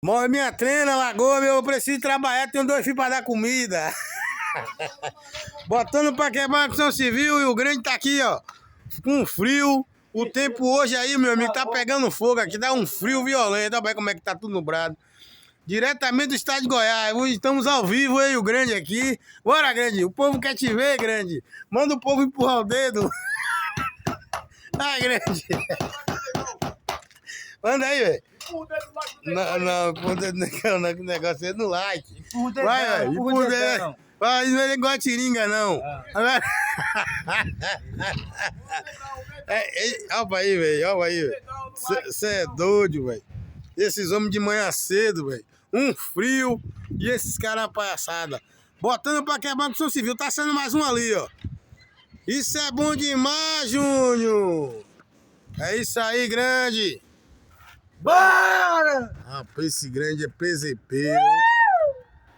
Morre minha trena, Lagoa, meu, eu preciso trabalhar, tenho 2 filhos pra dar comida. Botando pra quebrar a construção civil e o grande tá aqui, ó. Com frio. O tempo hoje aí, meu amigo, tá pegando fogo aqui, dá um frio violento. Olha como é que tá tudo nublado. Diretamente do estado de Goiás. Hoje estamos ao vivo, aí o grande aqui. Bora, grande, o povo quer te ver, grande. Manda o povo empurrar o dedo. Ai, grande. Manda aí, velho. Não, o negócio é no like. Vai, velho. Empurra o dedo. Vai, não é igual a tiringa, não. Agora... olha aí, velho. Olha aí, velho. Você é doido, velho. Esses homens de manhã cedo, velho. Um frio e esses caras na palhaçada. Botando pra quebrar a construção civil. Tá sendo mais um ali, ó. Isso é bom demais, Júnior. É isso aí, grande. Bora! Rapaz, esse grande é presepeiro.